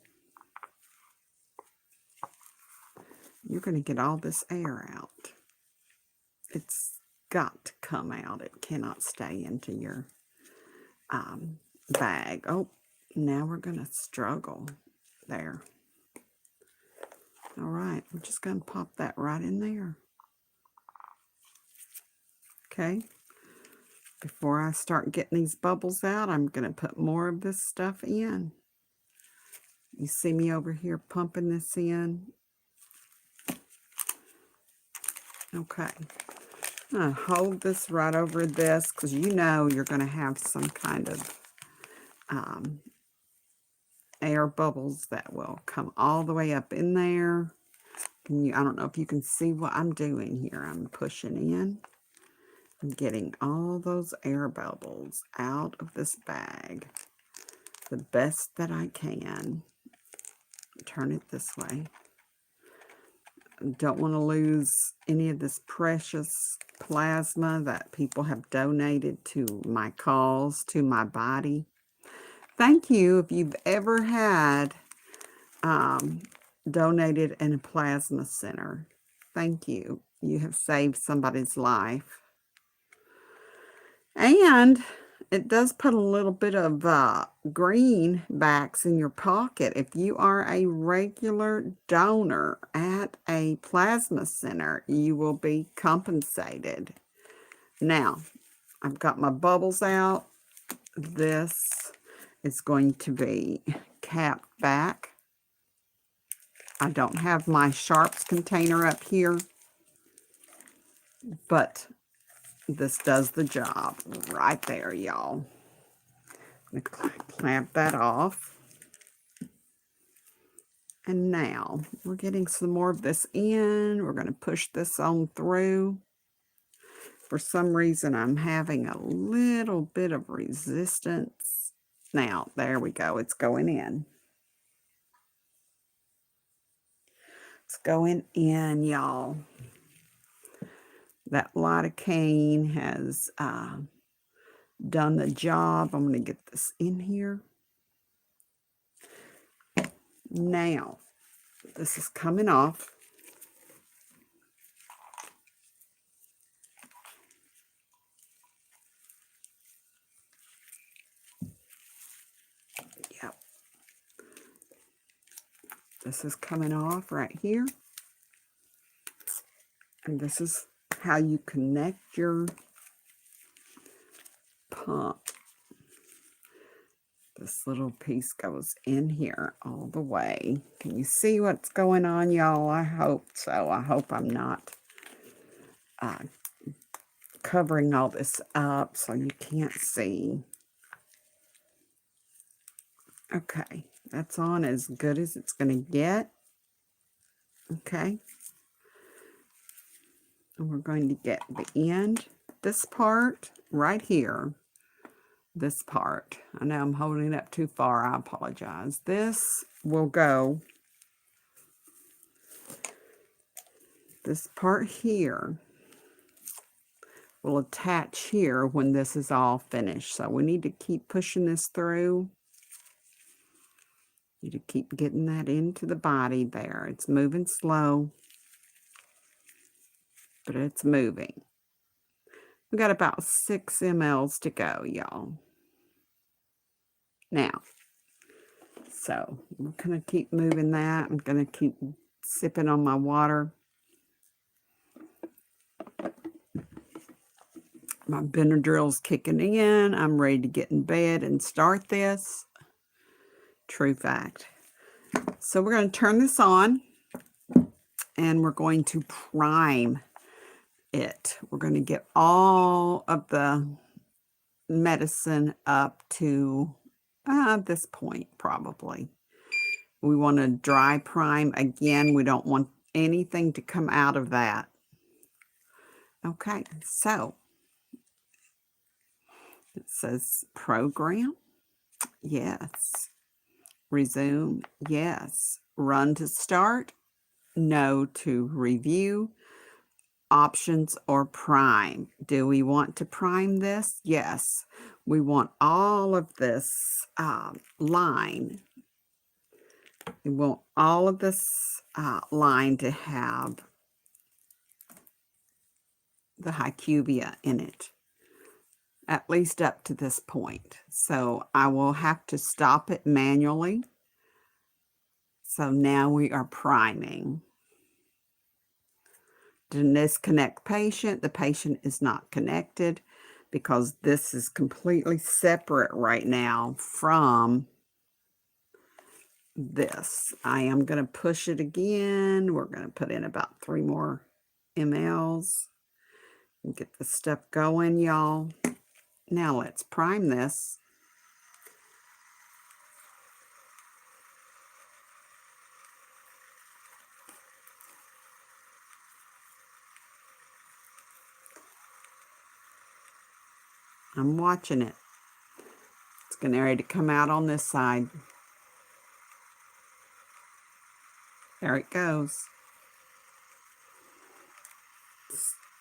You're going to get all this air out. It's got to come out. It cannot stay into your bag. Oh, now we're going to struggle there. All right, we're just going to pop that right in there. Okay. Before I start getting these bubbles out, I'm going to put more of this stuff in. You see me over here pumping this in. Okay. I'm going to hold this right over this because you know you're going to have some kind of air bubbles that will come all the way up in there. I don't know if you can see what I'm doing here. I'm pushing in I'm getting all those air bubbles out of this bag the best that I can. Turn it this way. Don't want to lose any of this precious plasma that people have donated to my cause, to my body. Thank you if you've ever had donated in a plasma center. Thank you. You have saved somebody's life. And it does put a little bit of greenbacks in your pocket. If you are a regular donor at a plasma center, you will be compensated. Now, I've got my bubbles out. This is going to be capped back. I don't have my sharps container up here, but this does the job right there, y'all. Clamp that off. And now we're getting some more of this in. We're going to push this on through. For some reason, I'm having a little bit of resistance. Now, there we go. It's going in. It's going in, y'all. That lidocaine has done the job. I'm going to get this in here. Now, this is coming off. Yep. This is coming off right here. And this is how you connect your pump. This little piece goes in here all the way. Can you see what's going on, y'all? I hope so. I hope I'm not covering all this up so you can't see. Okay, that's on as good as it's going to get. Okay. And we're going to get the end, this part right here. This part. I know I'm holding it up too far. I apologize. This will go. This part here will attach here when this is all finished. So we need to keep pushing this through. Need to keep getting that into the body there. It's moving slow, but it's moving. We got about 6 mLs to go, y'all. Now, so I'm going to keep moving that. I'm going to keep sipping on my water. My Benadryl's kicking in. I'm ready to get in bed and start this. True fact. So we're going to turn this on and we're going to prime it. We're going to get all of the medicine up to this point probably. We want to dry prime again. We don't want anything to come out of that. Okay, so it says program. Yes. Resume. Yes. Run to start. No to review. Options or prime. Do we want to prime this? Yes. We want all of this line. We want all of this line to have the HyQvia in it, at least up to this point. So I will have to stop it manually. So now we are priming. To disconnect patient. The patient is not connected because this is completely separate right now from this. I am going to push it again. We're going to put in about 3 more mLs and get the stuff going, y'all. Now let's prime this. I'm watching it. It's getting ready to come out on this side. There it goes.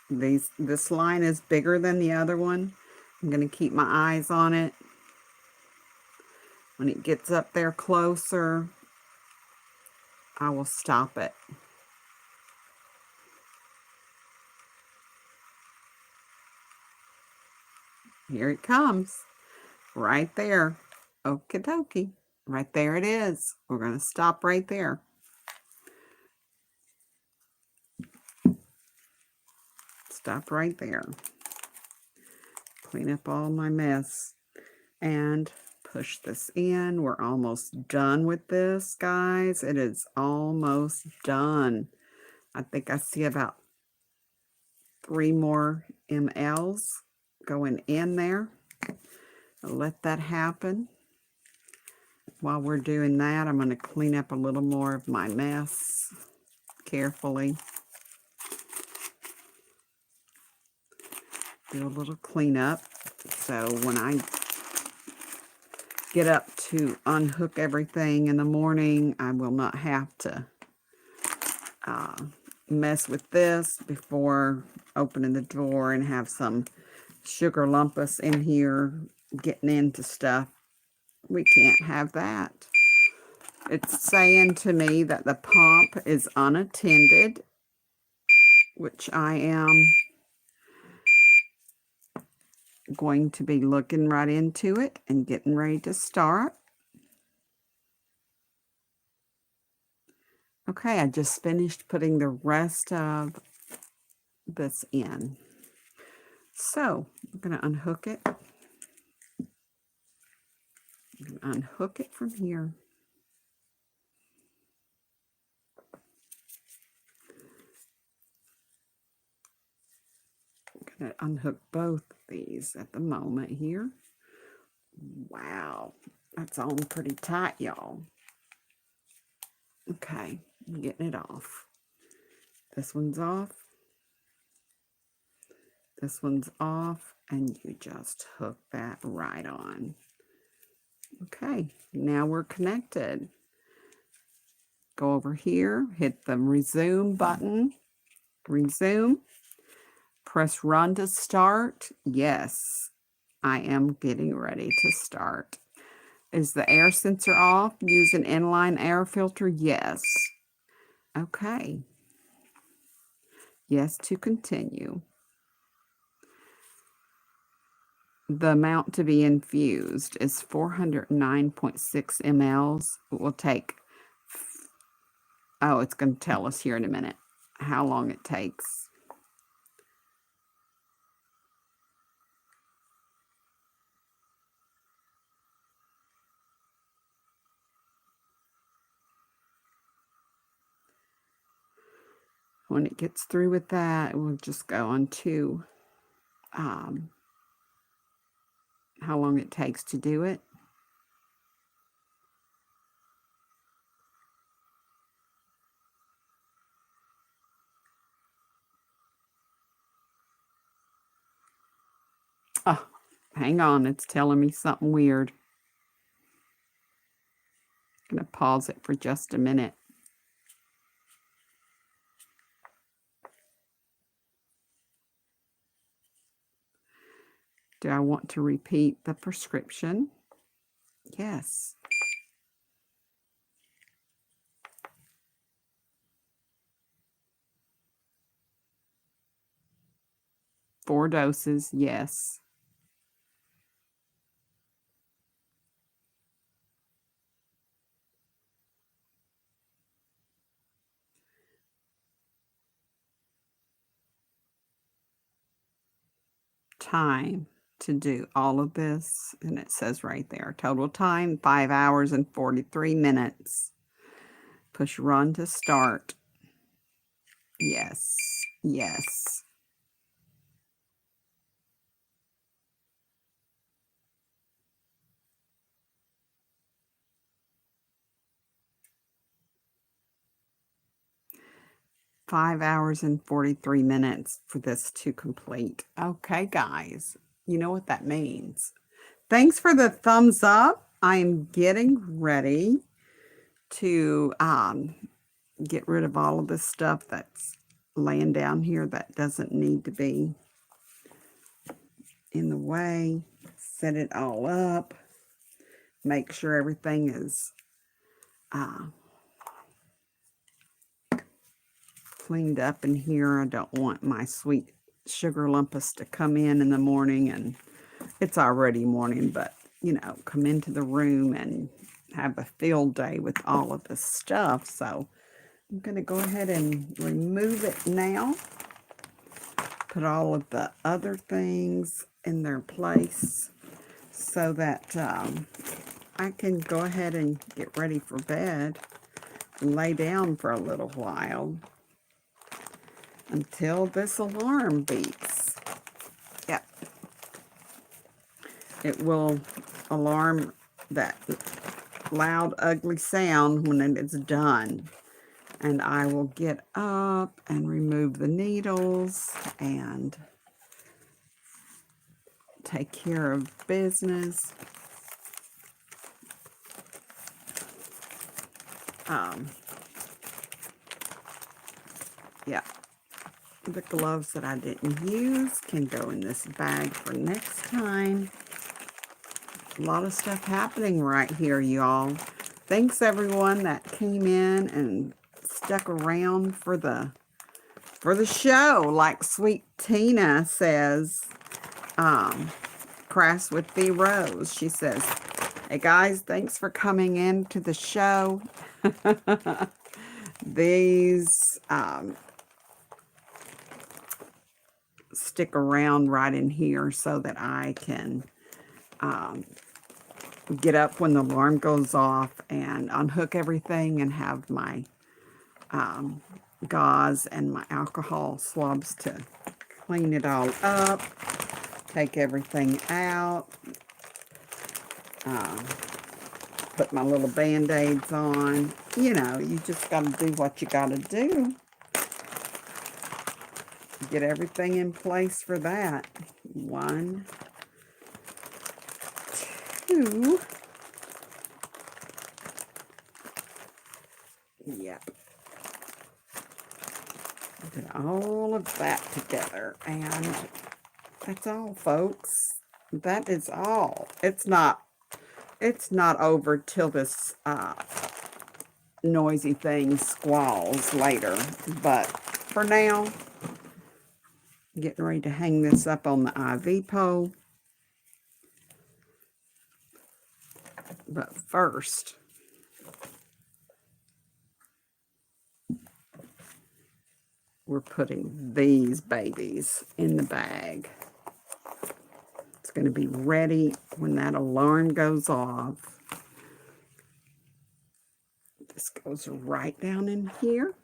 This line is bigger than the other one. I'm going to keep my eyes on it. When it gets up there closer, I will stop it. Here it comes. Right there. Okie dokie. Right there it is. We're going to stop right there. Stop right there. Clean up all my mess. And push this in. We're almost done with this, guys. It is almost done. I think I see about 3 more mLs going in there. I'll let that happen. While we're doing that, I'm going to clean up a little more of my mess carefully. Do a little cleanup. So when I get up to unhook everything in the morning, I will not have to mess with this before opening the door and have some SugarLumpuss in here getting into stuff. We can't have that. It's saying to me that the pump is unattended, which I am going to be looking right into it and getting ready to start. Okay, I just finished putting the rest of this in. So I'm going to unhook it. Unhook it from here. I'm going to unhook both of these at the moment here. Wow, that's on pretty tight, y'all. Okay, I'm getting it off. This one's off. This one's off, and you just hook that right on. Okay, now we're connected. Go over here, hit the resume button. Resume. Press run to start. Yes, I am getting ready to start. Is the air sensor off? Use an inline air filter? Yes. Okay. Yes to continue. The amount to be infused is 409.6 mLs. It will take, oh, it's going to tell us here in a minute how long it takes. When it gets through with that, we'll just go on to how long it takes to do it. Oh, hang on, it's telling me something weird. I'm going to pause it for just a minute. Do I want to repeat the prescription? Yes. Four doses, yes. Time to do all of this, and it says right there, total time, 5 hours and 43 minutes. Push run to start. Yes, yes. $5 hours and 43 minutes for this to complete. Okay, guys, You know what that means. Thanks for the thumbs up. I am getting ready to get rid of all of this stuff that's laying down here that doesn't need to be in the way. Set it all up. Make sure everything is cleaned up in here. I don't want my sweet SugarLumpuss to come in the morning, and it's already morning, but you know, come into the room and have a field day with all of this stuff. So I'm going to go ahead and remove it now. Put all of the other things in their place so that I can go ahead and get ready for bed and lay down for a little while until this alarm beeps. Yep. It will alarm that loud, ugly sound when it is done. And I will get up and remove the needles and take care of business. Yeah, the gloves that I didn't use can go in this bag for next time. A lot of stuff happening right here, y'all. Thanks everyone that came in and stuck around for the show. Like Sweet Tina says, Crass with the Rose. She says, hey guys, thanks for coming in to the show. These stick around right in here so that I can get up when the alarm goes off and unhook everything and have my gauze and my alcohol swabs to clean it all up, take everything out, put my little band-aids on. You know, you just got to do what you got to do. Get everything in place for that. 1, 2. Yep. Get all of that together, and that's all, folks. That is all. It's not over till this noisy thing squalls later, but for now, getting ready to hang this up on the IV pole. But first, we're putting these babies in the bag. It's going to be ready when that alarm goes off. This goes right down in here.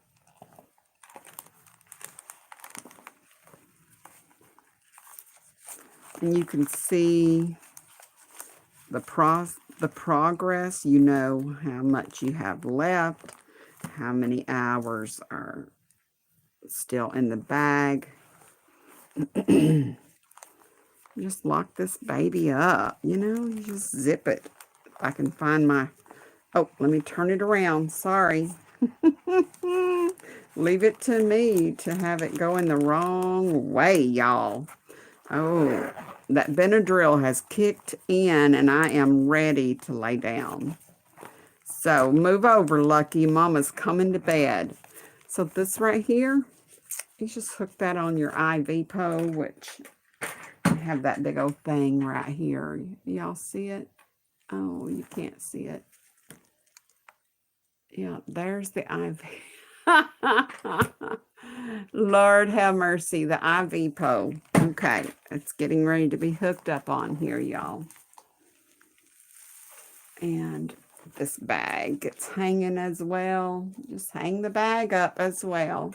And you can see the progress. You know how much you have left, how many hours are still in the bag. Just lock this baby up, you know, you just zip it. If I can find my, oh, let me turn it around, sorry. Leave it to me to have it going the wrong way, y'all. Oh, that Benadryl has kicked in and I am ready to lay down. So move over, Lucky, Mama's coming to bed. So this right here, you just hook that on your IV pole, which I have that big old thing right here. Y'all see it? Oh, you can't see it. Yeah, there's the IV. Lord have mercy, the IV pole. Okay, it's getting ready to be hooked up on here, y'all. And this bag gets hanging as well. Just hang the bag up as well.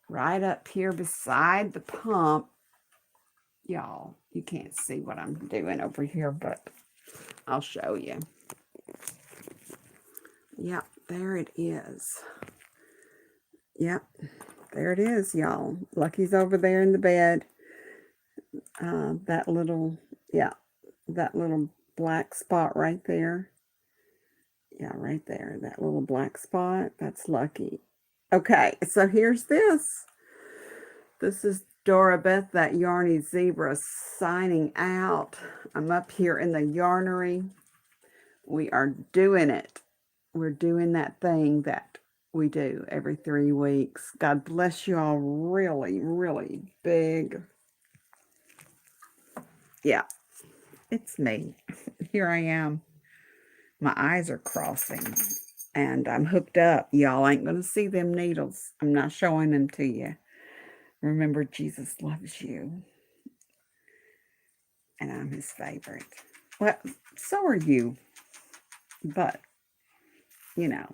Right up here beside the pump. Y'all, you can't see what I'm doing over here, but I'll show you. Yep, there it is. Yep, there it is, y'all. Lucky's over there in the bed. that little, yeah, that little black spot right there. Yeah, right there. That little black spot. That's Lucky. Okay, so here's this. This is DoraBethe, that Yarney Zebra, signing out. I'm up here in the Yarnery. We are doing it. We're doing that thing that we do every 3 weeks. God bless you all really, really big. Yeah, it's me. Here I am. My eyes are crossing. And I'm hooked up. Y'all ain't going to see them needles. I'm not showing them to you. Remember, Jesus loves you. And I'm his favorite. Well, so are you. But, you know,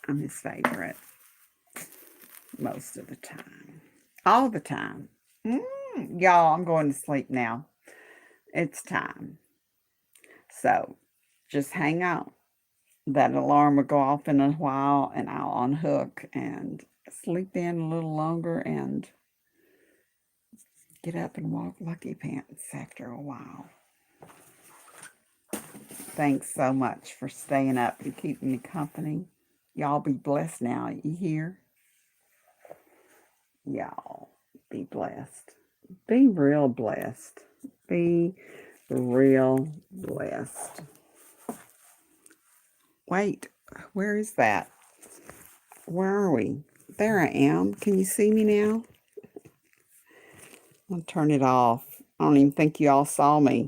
I'm his favorite. Most of the time. All the time. Y'all, I'm going to sleep now. It's time. So, just hang out. That alarm will go off in a while, and I'll unhook and sleep in a little longer and get up and walk LuckyPants after a while. Thanks so much for staying up and keeping me company. Y'all be blessed now. You hear? Y'all be blessed. Be real blessed. Be real blessed. Wait, where is that? Where are we? There I am. Can you see me now? I'll turn it off. I don't even think you all saw me.